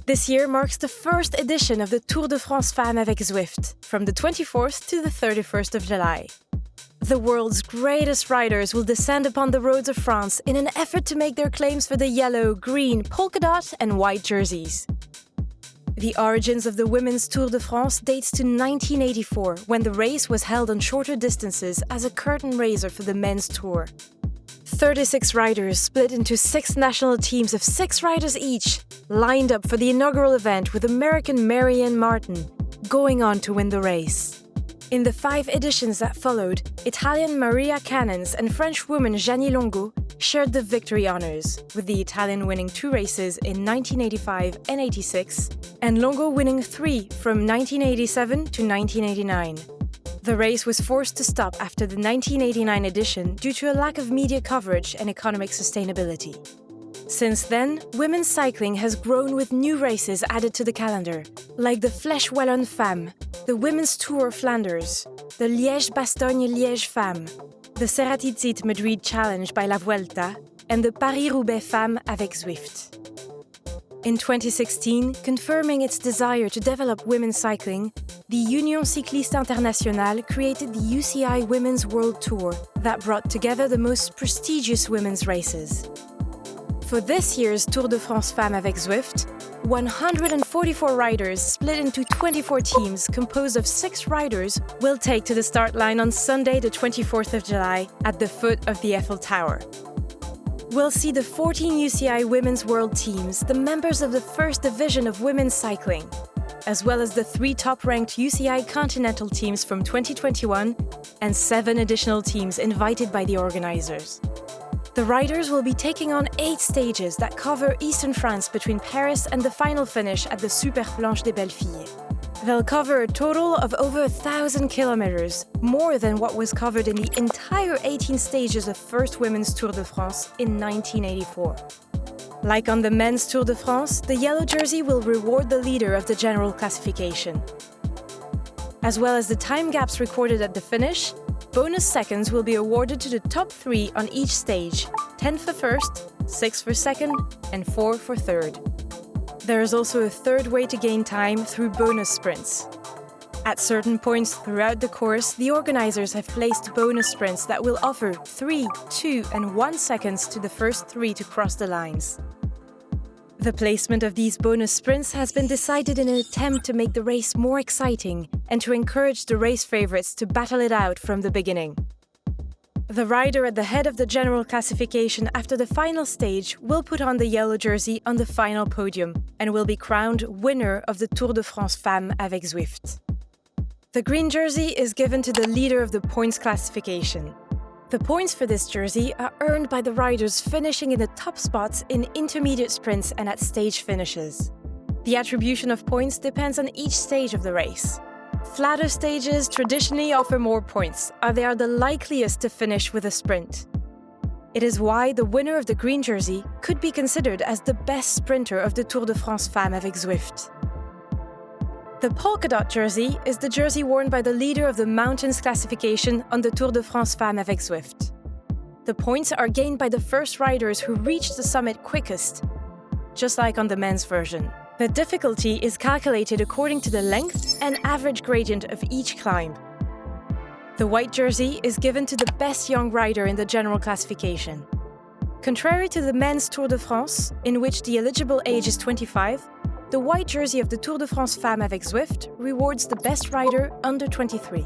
This year marks the first edition of the Tour de France Femmes avec Zwift, from the 24th to the 31st of July. The world's greatest riders will descend upon the roads of France in an effort to make their claims for the yellow, green, polka dot and white jerseys. The origins of the women's Tour de France dates to 1984, when the race was held on shorter distances as a curtain raiser for the men's tour. 36 riders split into 6 national teams of 6 riders each, lined up for the inaugural event with American Marianne Martin, going on to win the race. In the 5 editions that followed, Italian Maria Cannons and French woman Jeannie Longo shared the victory honours, with the Italian winning 2 races in 1985 and 86, and Longo winning 3 from 1987 to 1989. The race was forced to stop after the 1989 edition due to a lack of media coverage and economic sustainability. Since then, women's cycling has grown with new races added to the calendar, like the Flèche Wallonne Femmes, the Women's Tour Flanders, the Liège-Bastogne-Liège Femmes, the Ceratizit Madrid Challenge by La Vuelta, and the Paris-Roubaix Femmes avec Zwift. In 2016, confirming its desire to develop women's cycling, the Union Cycliste Internationale created the UCI Women's World Tour that brought together the most prestigious women's races. For this year's Tour de France Femmes avec Zwift, 144 riders split into 24 teams composed of 6 riders will take to the start line on Sunday the 24th of July at the foot of the Eiffel Tower. We'll see the 14 UCI Women's World teams, the members of the first division of women's cycling, as well as the 3 top-ranked UCI Continental teams from 2021 and 7 additional teams invited by the organizers. The riders will be taking on 8 stages that cover eastern France between Paris and the final finish at the Super Planche des Belles Filles. They'll cover a total of over 1,000 kilometers, more than what was covered in the entire 18 stages of First Women's Tour de France in 1984. Like on the men's Tour de France, the yellow jersey will reward the leader of the general classification. As well as the time gaps recorded at the finish, bonus seconds will be awarded to the top 3 on each stage, 10 for first, 6 for second, and 4 for third. There is also a third way to gain time through bonus sprints. At certain points throughout the course, the organizers have placed bonus sprints that will offer 3, 2, and 1 seconds to the first 3 to cross the lines. The placement of these bonus sprints has been decided in an attempt to make the race more exciting and to encourage the race favorites to battle it out from the beginning. The rider at the head of the general classification after the final stage will put on the yellow jersey on the final podium and will be crowned winner of the Tour de France Femmes avec Zwift. The green jersey is given to the leader of the points classification. The points for this jersey are earned by the riders finishing in the top spots in intermediate sprints and at stage finishes. The attribution of points depends on each stage of the race. Flatter stages traditionally offer more points, as they are the likeliest to finish with a sprint. It is why the winner of the green jersey could be considered as the best sprinter of the Tour de France Femmes avec Zwift. The Polkadot Jersey is the jersey worn by the leader of the mountains classification on the Tour de France Femmes avec Zwift. The points are gained by the first riders who reach the summit quickest, just like on the men's version. The difficulty is calculated according to the length and average gradient of each climb. The white jersey is given to the best young rider in the general classification. Contrary to the men's Tour de France, in which the eligible age is 25, the white jersey of the Tour de France Femmes avec Zwift rewards the best rider under 23.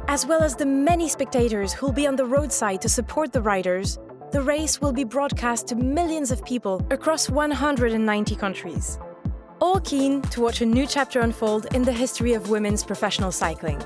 As well as the many spectators who'll be on the roadside to support the riders, the race will be broadcast to millions of people across 190 countries. All keen to watch a new chapter unfold in the history of women's professional cycling.